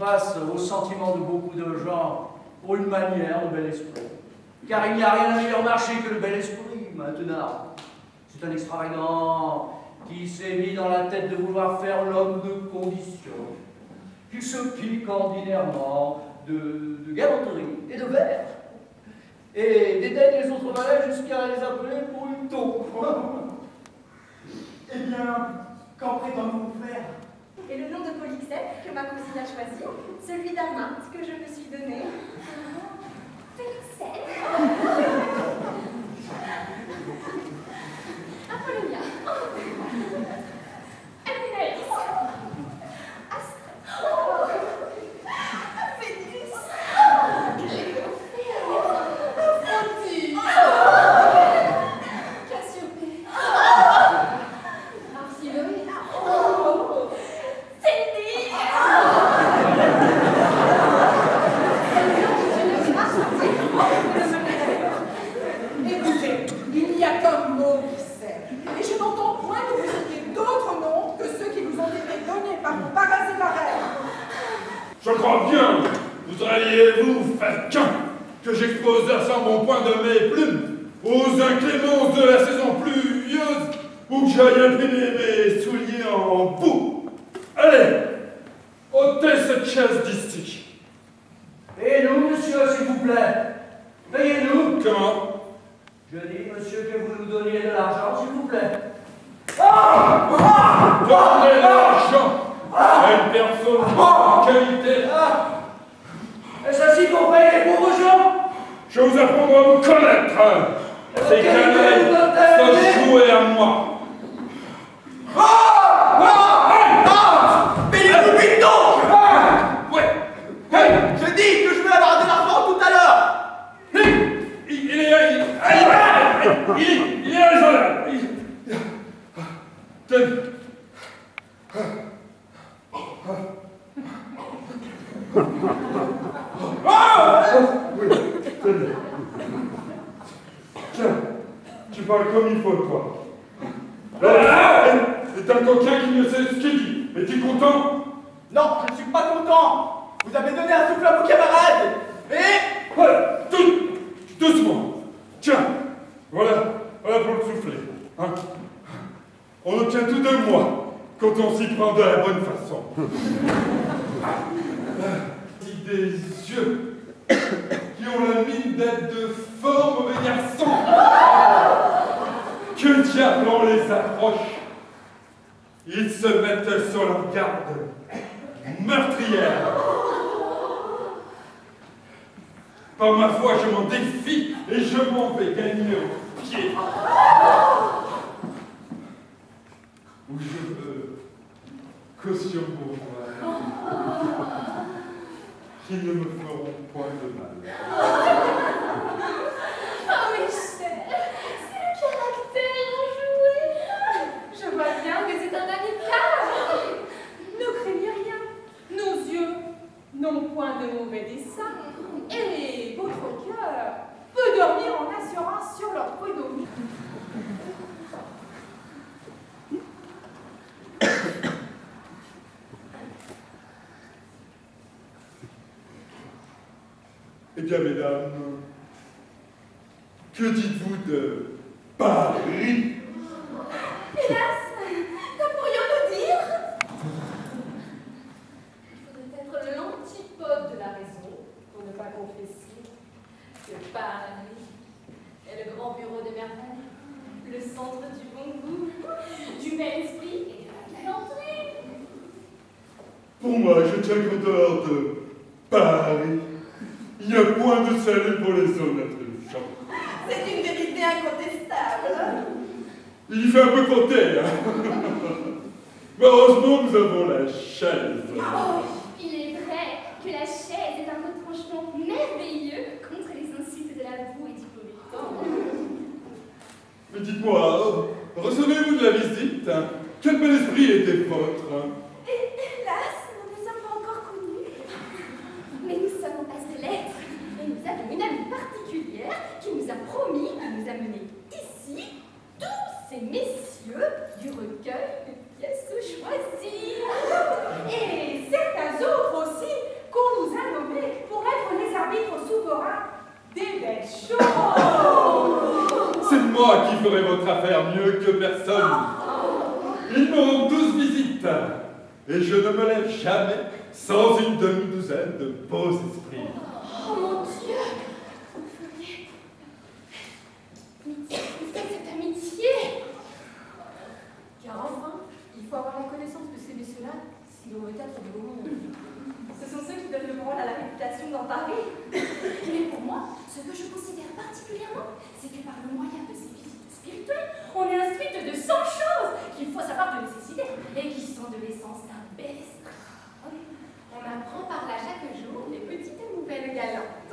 passe au sentiment de beaucoup de gens pour une manière de bel esprit. Car il n'y a rien de meilleur marché que le bel esprit, maintenant. C'est un extravagant qui s'est mis dans la tête de vouloir faire l'homme de condition. Qui se pique ordinairement de galanterie et de verre. Et dédaigne les autres valets jusqu'à les appeler brutaux. Eh bien, qu'en prétendons-nous faire? Et le nom de Polyxène que ma cousine a choisi, celui d'Aminte que je me suis donné. Polyxène. Apollonia. Aménaïs. Astre. Vénus. Cléo. Aphrodite. Cassiopée. Arsiloé. Cindy. Écoutez, il n'y a qu'un mot qui sert. Et je n'entends point que vous ayez d'autres noms que ceux qui vous ont été donnés par mon parrain et ma reine. Je crois bien, voudriez-vous, faquin, que j'expose à mon point de mes plumes aux inclémences de la saison pluvieuse ou que j'aille imprimer mes souliers en boue? Allez, ôtez cette chaise d'ici. Et nous, monsieur, s'il vous plaît, payez-nous. Comment? Je dis, monsieur, que vous nous donniez de l'argent, s'il vous plaît. Donnez de l'argent à une personne de qualité. Et ceci pour payer les pauvres gens? Je vous apprendrai à vous connaître. Ces canailles sont joués à moi. Payez-vous vite donc! Ouais. Je dis que je veux avoir de l'argent tout à l'heure! Il est raisonnable. Tenez. Oui, tenez. Tiens, tu parles comme il faut, toi. C'est un coquin qui ne sait ce qu'il dit. Es-tu content? Non, je ne suis pas content! Vous avez donné un souffle à vos camarades! Et... Voilà, doucement. Tiens, voilà pour le souffler. Hein? On obtient tout de moi quand on s'y prend de la bonne façon. Des yeux qui ont la mine d'être de fort mauvais garçons. Que diable on les approche? Ils se mettent sur leur garde meurtrière. Par ma foi, je m'en défie et je m'en vais gagner au pied. Où je veux caution pour moi. Qui ne me feront point de mal. Oh, mes chers, c'est le caractère enjoué. Je vois bien que c'est un amical. Ne craignez rien. Nos yeux n'ont point de mauvais dessein. Et votre cœur peut dormir en assurance sur leur prud'homme. Eh bien, mesdames, que dites-vous de Paris? Hélas, que pourrions-nous dire? Il faudrait être l'antipode de la raison pour ne pas confesser que Paris est le grand bureau des merveilles, le centre du bon goût, du bel esprit et de la galanterie. Pour moi, je tiens grandeur de Paris. Il n'y a point de salut pour les honnêtes gens. C'est une vérité incontestable. Il y fait un peu compter, hein. Mais heureusement, nous avons la chaise. Oh, il est vrai que la chaise est un retranchement merveilleux contre les insultes de la boue et du pauvre. Mais dites-moi, recevez-vous de la visite? Quel bel esprit était votre? Hélas, nous ne sommes pas encore connus. Mais nous sommes en passe de lettres. Et nous avons une amie particulière qui nous a promis de nous amener ici tous ces messieurs du recueil de pièces choisies. Et c'est à ferait votre affaire mieux que personne. Ils m'auront tous visite, et je ne me lève jamais sans une demi-douzaine de beaux esprits. Oh mon Dieu! Vous faites cette amitié! Car enfin, il faut avoir la connaissance de ces messieurs-là si l'on veut être du beau monde. Ce sont ceux qui donnent le rôle à la réputation dans Paris. Mais pour moi, ce que je considère particulièrement, c'est que par le moyen de ces visites spirituelles, on est instruite de 100 choses qu'il faut savoir de nécessité et qui sont de l'essence d'un bel esprit. On apprend par là chaque jour les petites nouvelles galantes,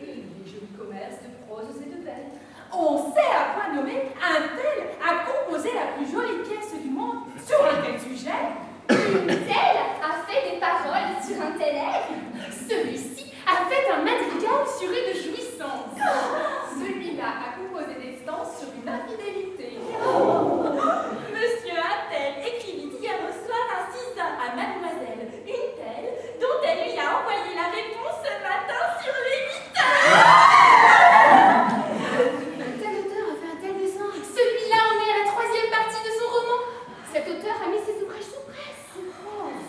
les jolis commerces de prose et de vers. On sait à quoi nommer un tel a composé la plus jolie pièce du monde sur un tel sujet. Une telle a fait des paroles sur un tel air. Celui-ci a fait un madrigal sur une jouissance. Celui-là a composé des stances sur une infidélité. Monsieur Attel écrivit hier au soir un ciseau à mademoiselle une telle dont elle lui a envoyé la réponse ce matin sur les 8 heures. Un tel auteur a fait un tel dessin. Celui-là en est à la 3e partie de son roman. Cet auteur a mis ses ouvrages sous presse.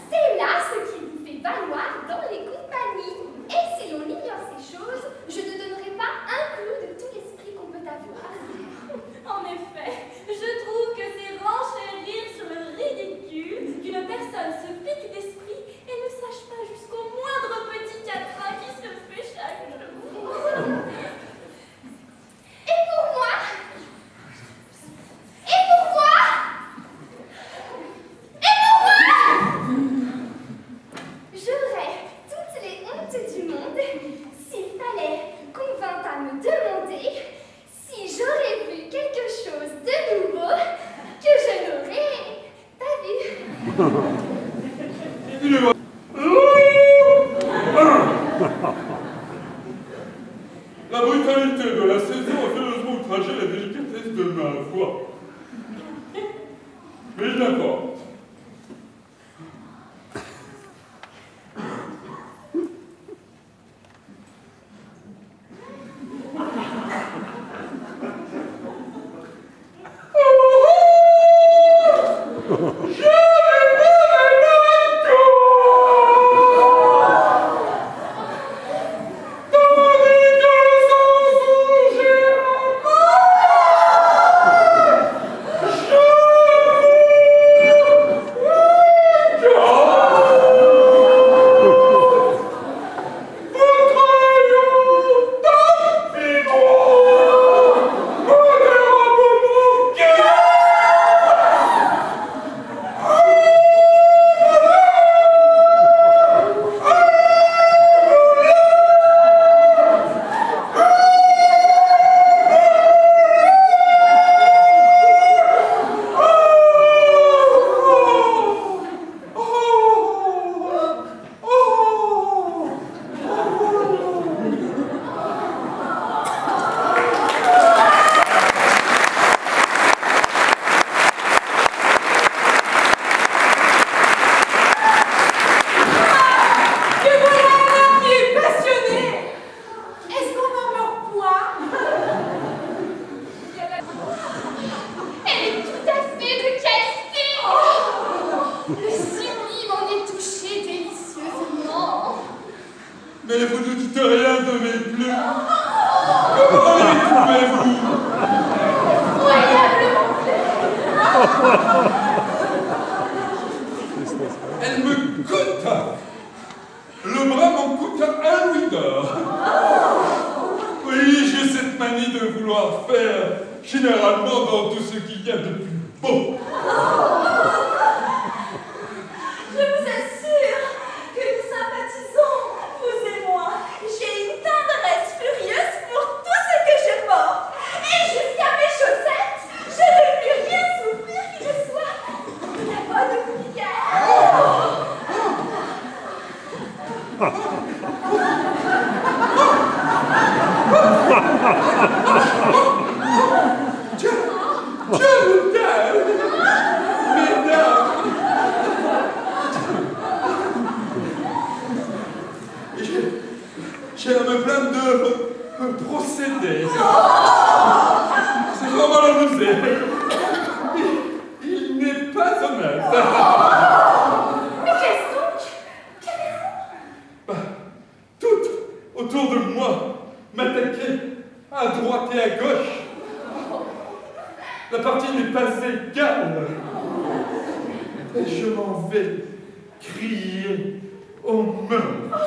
C'est là ce qui vous fait valoir dans les compagnies. Et si l'on ignore ces choses, je ne donnerai pas un clou de tout l'esprit qu'on peut avoir. En effet, je trouve que c'est renchérir sur le ridicule qu'une personne se pique d'esprit et ne sache pas jusqu'au moindre petit quatrain qui se fait chaque jour. Et pour moi? Et pour moi? Et pour moi? J'aurais toutes les hontes du monde s'il fallait qu'on vînt à me demander si j'aurais vu quelque chose de nouveau que je n'aurais pas vu. La brutalité de la saison a furieusement outragé la délicatesse de ma voix. Mais il n'importe. Mais vous ne dites rien de mes plumes. Comment les trouvez-vous? Elle me coûte. Le bras m'en coûte 1 louis d'or. Oui, j'ai cette manie de vouloir faire généralement dans tout ce qu'il y a de plus beau. Je vous assure que nous sympathisons, vous et moi. J'ai une tendresse furieuse pour tout ce que je porte. Et jusqu'à mes chaussettes, je ne puis rien souffrir qui ne soit de la bonne vulgaire. J'ai à me plaindre de procéder. C'est vraiment la nausée. Il n'est pas honnête. Mais qu'est-ce donc? Tout autour de moi m'attaquait à droite et à gauche. La partie n'est pas égale. Et je m'en vais crier au meurtre.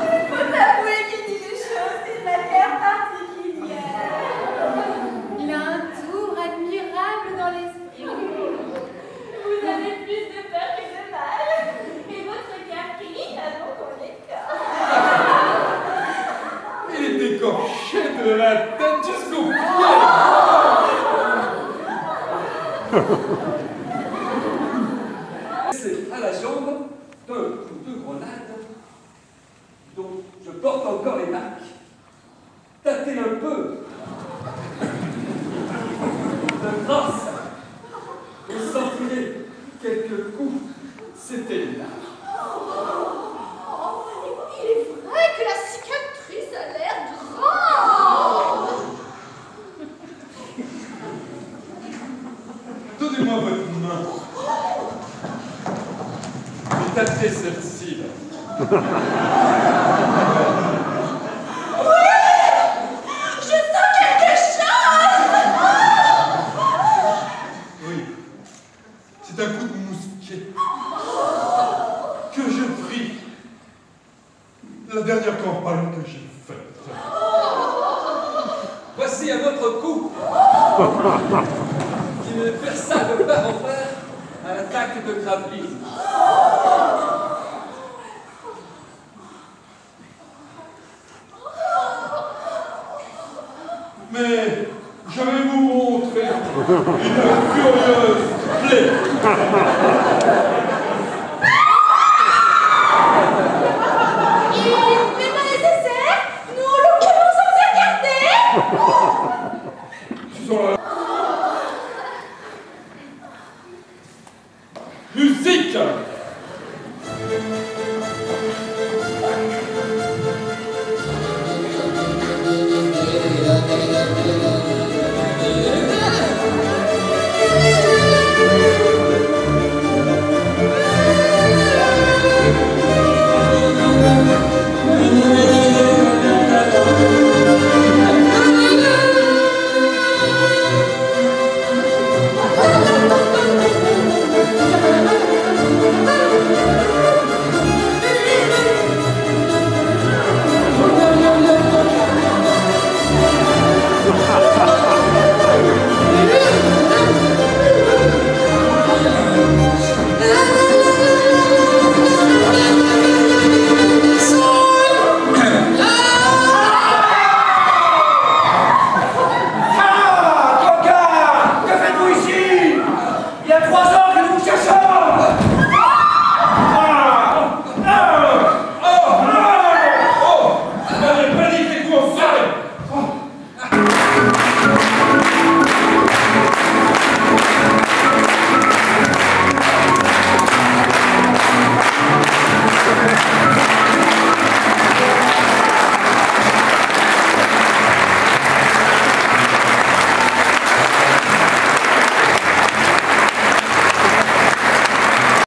Il faut avouer qu'il dit les choses d'une manière particulière. Il a un tour admirable dans l'esprit. Vous avez plus de peur que de mal. Et votre cœur crie avant qu'on l'écorche. Il est écorché de la tête jusqu'aux pieds. C'est à la jambe deux grenades dont je porte encore les marques. Tâtez un peu de grâce. Vous sentirez quelques coups. C'était là. Il est vrai que la cicatrice a l'air grande. Donnez-moi votre main. Et tâtez celle-ci. Je sens quelque chose. Oui. C'est un coup de mousquet que je pris la dernière campagne que j'ai faite. Voici un autre coup qui me perça de part en fer à l'attaque de Gravelines. Mais je vais vous montrer une furieuse plaie. Il n'est pas nécessaire. Nous le prenons sans regarder. Ce sont la musique.